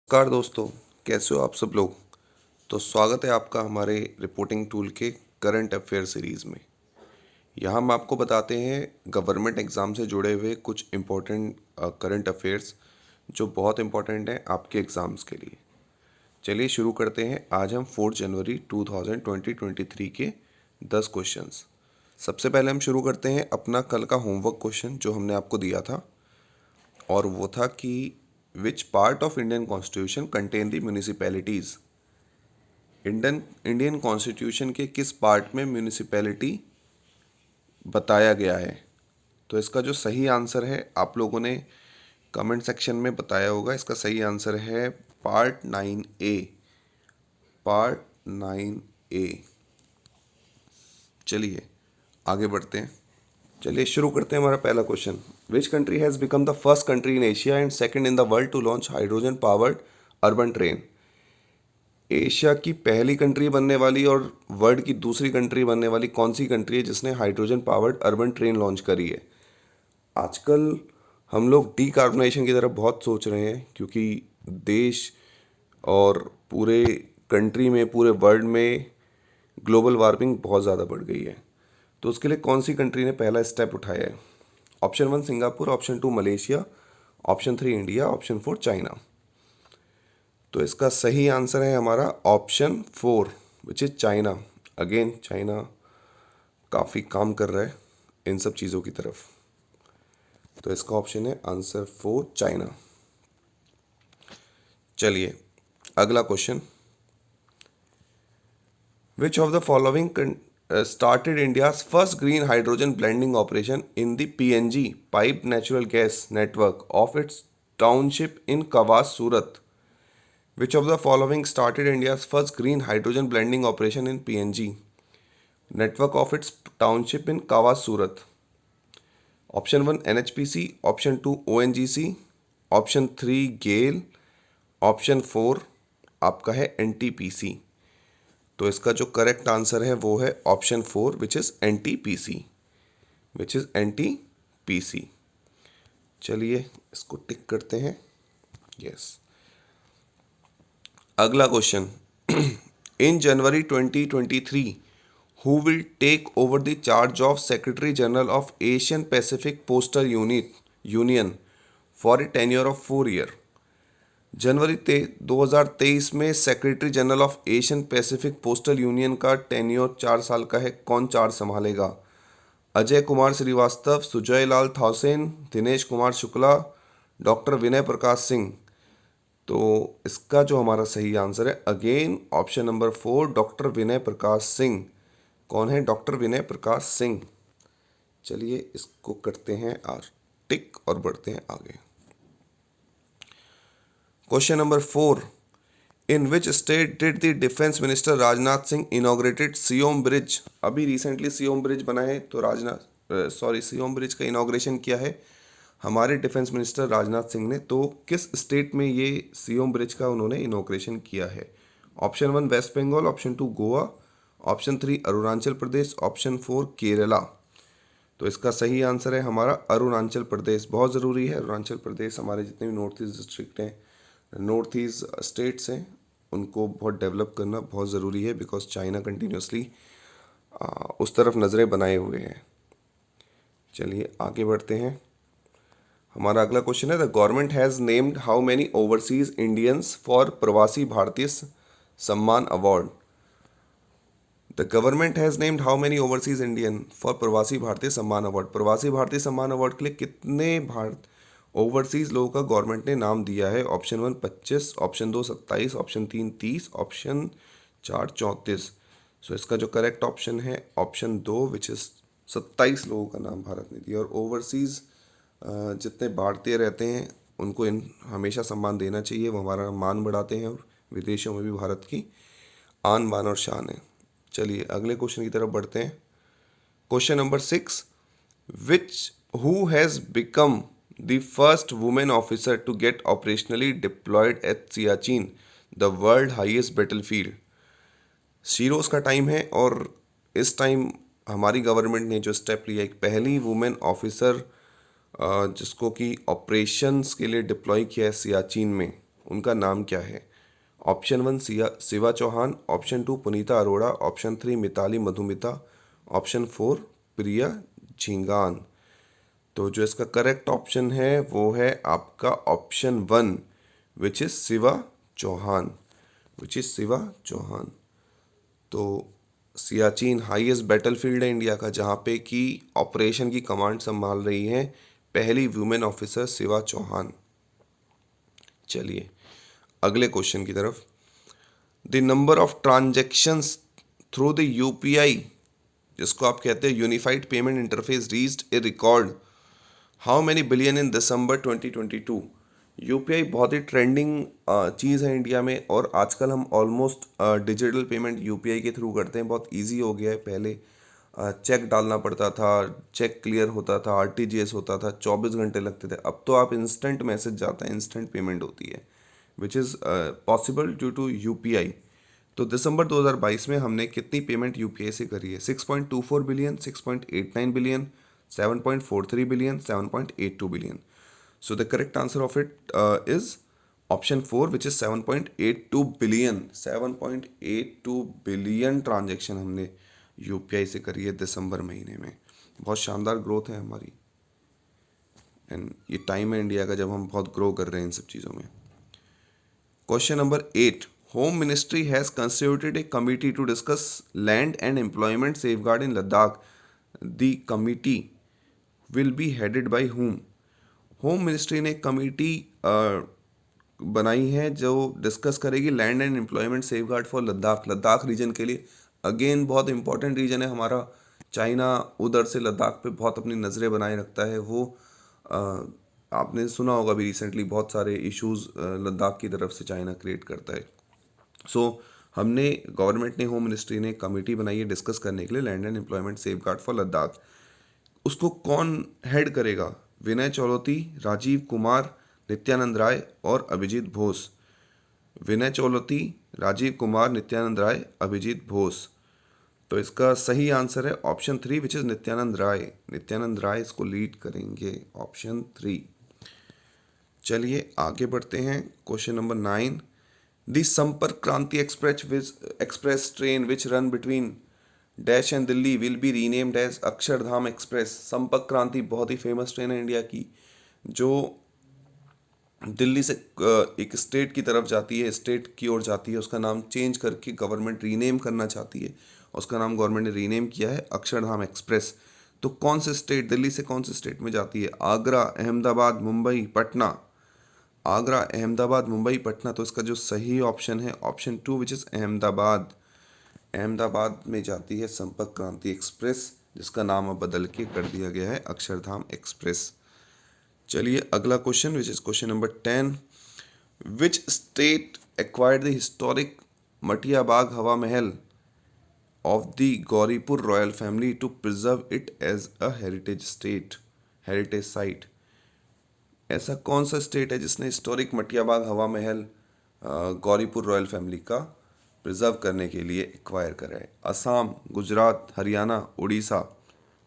नमस्कार दोस्तों, कैसे हो आप सब लोग। तो स्वागत है आपका हमारे रिपोर्टिंग टूल के करंट अफेयर सीरीज़ में। यहाँ हम आपको बताते हैं गवर्नमेंट एग्ज़ाम से जुड़े हुए कुछ इम्पोर्टेंट करंट अफेयर्स जो बहुत इम्पोर्टेंट हैं आपके एग्ज़ाम्स के लिए। चलिए शुरू करते हैं। आज हम 4 जनवरी 2023 के 10 क्वेश्चंस। सबसे पहले हम शुरू करते हैं अपना कल का होमवर्क क्वेश्चन जो हमने आपको दिया था, और वो था कि which part of Indian constitution contain the municipalities. Indian constitution के किस पार्ट में म्यूनिसिपैलिटी बताया गया है। तो इसका जो सही आंसर है आप लोगों ने कमेंट सेक्शन में बताया होगा। इसका सही आंसर है पार्ट 9A। Part 9A। चलिए आगे बढ़ते हैं। चलिए शुरू करते हैं हमारा पहला question. Which country has become the first country in Asia and second in the world to launch hydrogen powered urban train. Asia की पहली कंट्री बनने वाली और वर्ल्ड की दूसरी कंट्री बनने वाली कौन सी कंट्री है जिसने hydrogen powered urban train launch करी है। आजकल हम लोग डीकार्बोनाइजेशन की तरफ बहुत सोच रहे हैं क्योंकि देश और पूरे कंट्री में, पूरे वर्ल्ड में ग्लोबल वार्मिंग बहुत ज़्यादा बढ़ गई है। तो उसके लिए कौन सी कंट्री ने पहला स्टेप उठाया है। Option 1 Singapore, option 2 Malaysia, option 3 India, option 4 China. तो इसका सही आंसर है हमारा option 4 which is China. Again China काफ़ी काम कर रहा है इन सब चीज़ों की तरफ। तो इसका ऑप्शन है आंसर 4 चाइना। चलिए अगला question. Which of the following started India's first green hydrogen blending operation in the PNG pipe natural gas network of its township in Kawas, Surat. Which of the following started India's first green hydrogen blending operation in PNG network of its township in Kawas, Surat? Option 1 NHPC, option 2 ONGC, option 3 GAIL, option 4 आपका है NTPC। तो इसका जो correct answer है वो है option 4 which is NTPC। Which is NTPC। चलिए इसको टिक करते हैं। यस। अगला question. In January 2023 who will take over the charge of secretary general of Asian Pacific Postal Union for a tenure of 4 year. जनवरी 2023 में secretary general of Asian Pacific Postal Union का tenure 4 साल का है। कौन charge संभालेगा। Ajay Kumar Srivastava, Sujay Lal Thaosen, Dinesh Kumar Shukla, doctor विनय प्रकाश सिंह। तो इसका जो हमारा सही आंसर है अगेन ऑप्शन नंबर 4 डॉक्टर विनय प्रकाश सिंह। कौन है डॉक्टर विनय प्रकाश सिंह। चलिए इसको करते हैं आर टिक और बढ़ते हैं आगे। Question number 4। In which state did the defence minister Rajnath Singh inaugurated Siyom bridge. अभी रिसेंटली सियोम ब्रिज बना है तो सियोम ब्रिज का इनॉग्रेशन किया है हमारे डिफेंस मिनिस्टर राजनाथ सिंह ने। तो किस स्टेट में ये सियोम ब्रिज का उन्होंने इनॉग्रेशन किया है। Option 1 West Bengal, option 2 Goa, option 3 Arunachal Pradesh, option 4 Kerala. तो इसका सही आंसर है हमारा अरुणाचल प्रदेश। बहुत ज़रूरी है अरुणाचल प्रदेश। हमारे जितने भी नॉर्थ ईस्ट डिस्ट्रिक्ट हैं, नॉर्थ ईस्ट स्टेट्स हैं, उनको बहुत डेवलप करना बहुत ज़रूरी है बिकॉज चाइना कंटिन्यूसली उस तरफ नज़रें बनाए हुए हैं। चलिए आगे बढ़ते हैं। हमारा अगला क्वेश्चन है the government has named how many overseas Indians for प्रवासी भारतीय सम्मान award. The government has named how many overseas Indian for प्रवासी भारतीय सम्मान अवार्ड। प्रवासी भारतीय सम्मान अवार्ड के लिए कितने ओवरसीज़ लोगों का गवर्नमेंट ने नाम दिया है। Option 1 25, option 2 27, option 3 30, option 4 34। सो इसका जो करेक्ट ऑप्शन है ऑप्शन 2 विच इज़ 27 लोगों का नाम भारत ने दिया। और ओवरसीज़ जितने भारतीय रहते हैं उनको हमेशा सम्मान देना चाहिए। वो हमारा मान बढ़ाते हैं और विदेशों में भी भारत की आन बान और शान है। चलिए अगले क्वेश्चन की तरफ बढ़ते हैं। Question number 6। Who has become the first woman officer to get operationally deployed at Siachen, the world highest battlefield। Sheroes का टाइम है और इस टाइम हमारी गवर्नमेंट ने जो स्टेप लिया, एक पहली वुमेन ऑफिसर जिसको कि ऑपरेशंस के लिए डिप्लॉय किया है सियाचिन में, उनका नाम क्या है? Option 1 Shiva Chauhan, option 2 Punita Arora, option 3 Mitali Madhumita, option 4 Priya Jhingan. तो जो इसका करेक्ट ऑप्शन है वो है आपका option 1 which is Shiva Chauhan, which is Shiva Chauhan. तो सियाचिन हाईएस्ट बैटलफील्ड है इंडिया का, जहाँ पे कि ऑपरेशन की कमांड संभाल रही हैं पहली वुमेन ऑफिसर शिवा चौहान। चलिए अगले क्वेश्चन की तरफ। The number of transactions through the UPI, जिसको आप कहते हैं unified payment interface, reached A record how many billion in December 2022। UPI बहुत ही ट्रेंडिंग चीज़ है इंडिया में, और आजकल हम ऑलमोस्ट डिजिटल पेमेंट यूपीआई के थ्रू करते हैं। बहुत इजी हो गया है। पहले चेक डालना पड़ता था, चेक क्लियर होता था, आरटीजीएस होता था, 24 घंटे लगते थे। अब तो आप इंस्टेंट मैसेज जाता है, इंस्टेंट पेमेंट होती है, which is possible due to UPI. तो दिसंबर 2022 में हमने कितनी पेमेंट यूपीआई से करी है? 6.24 billion, 6.89 billion, 7.43 billion, 7.82 billion. So the correct answer of it is option 4 which is 7.82 billion। 7.82 billion transaction हमने यूपीआई से करी है दिसंबर महीने में। बहुत शानदार ग्रोथ है हमारी, एंड ये टाइम है इंडिया का जब हम बहुत ग्रो कर रहे हैं इन सब चीज़ों में। Question number 8, home ministry has constituted a committee to discuss land and employment safeguard in Ladakh. The committee will be headed by whom? Home ministry ने कमेटी बनाई है जो डिस्कस करेगी land and employment safeguard for Ladakh. Ladakh region के लिए, again बहुत important reason है हमारा। चाइना उधर से लद्दाख पे बहुत अपनी नज़रें बनाए रखता है। वो आपने सुना होगा भी रिसेंटली बहुत सारे इश्यूज लद्दाख की तरफ से चाइना क्रिएट करता है। सो हमने गवर्नमेंट ने, होम मिनिस्ट्री ने कमेटी बनाई है डिस्कस करने के लिए land and employment safeguard for Ladakh. उसको कौन हेड करेगा? विनय चौलती, राजीव कुमार, नित्यानंद राय और अभिजीत बोस। विनय चौलती, राजीव कुमार, नित्यानंद राय, अभिजीत बोस। तो इसका सही आंसर है option 3 which is Nityanand Rai. Nityanand Rai इसको लीड करेंगे, ऑप्शन 3। चलिए आगे बढ़ते हैं। Question number 9, the Sampark Kranti express train which run between dash and Delhi will be renamed as Akshardham express. संपर्क क्रांति बहुत ही फेमस ट्रेन है इंडिया की, जो दिल्ली से एक स्टेट की तरफ जाती है, स्टेट की ओर जाती है। उसका नाम चेंज करके गवर्नमेंट रीनेम करना चाहती है, उसका नाम गवर्नमेंट ने रीनेम किया है अक्षरधाम एक्सप्रेस। तो कौन से स्टेट, दिल्ली से कौन से स्टेट में जाती है? आगरा, अहमदाबाद, मुंबई, पटना। आगरा, अहमदाबाद, मुंबई, पटना। तो इसका जो सही ऑप्शन है option 2 which is Ahmedabad. Ahmedabad में जाती है संपर्क क्रांति एक्सप्रेस, जिसका नाम अब बदल के कर दिया गया है अक्षरधाम एक्सप्रेस। चलिए अगला question which is question number 10, which state acquired the historic Matiabag Hawa Mahal of the Gauripur royal family to preserve it as a heritage site. ऐसा कौन सा स्टेट है जिसने हिस्टोरिक मटियाबाग हवा महल गौरीपुर रॉयल फैमिली का प्रिजर्व करने के लिए एक्वायर करा है? असम, गुजरात, हरियाणा, उड़ीसा।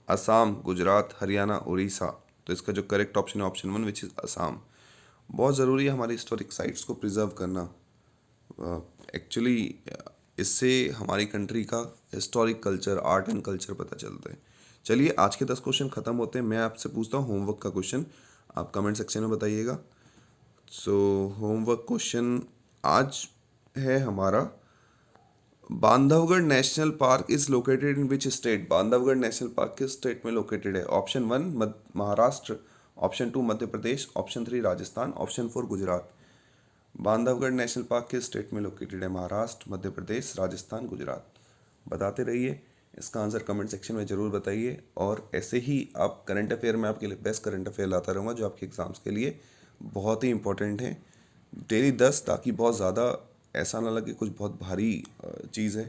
असम, गुजरात, हरियाणा, उड़ीसा। तो इसका जो करेक्ट ऑप्शन है ऑप्शन 1 विच इज़ असम। बहुत ज़रूरी है हमारी हिस्टोरिक साइट्स को प्रिजर्व करना। एक्चुअली इससे हमारी कंट्री का historic culture, art and culture पता चलता है। चलिए आज के 10 क्वेश्चन ख़त्म होते हैं। मैं आपसे पूछता हूँ होमवर्क का क्वेश्चन, आप कमेंट सेक्शन में बताइएगा। सो होमवर्क क्वेश्चन आज है हमारा, Bandhavgarh National Park is located in which state. Bandhavgarh National Park किस स्टेट में लोकेटेड है? Option 1 Maharashtra, option 2 Madhya Pradesh, option 3 Rajasthan, option 4 Gujarat. Bandhavgarh National Park किस स्टेट में लोकेटेड है? महाराष्ट्र, मध्य प्रदेश, राजस्थान, गुजरात। बताते रहिए, इसका आंसर कमेंट सेक्शन में ज़रूर बताइए। और ऐसे ही आप करंट अफेयर में आपके लिए बेस्ट करंट अफेयर लाता रहूँगा जो आपके एग्ज़ाम्स के लिए बहुत ही इंपॉर्टेंट है। डेली 10, ताकि बहुत ज़्यादा ऐसा ना लगे कुछ बहुत भारी चीज़ है।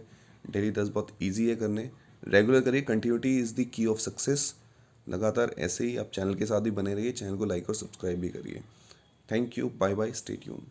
डेली 10 बहुत इजी है करने। रेगुलर करिए, continuity is the key of success. लगातार ऐसे ही आप चैनल के साथ ही बने रहिए। चैनल को लाइक और सब्सक्राइब भी करिए। Thank you, bye bye, stay tune.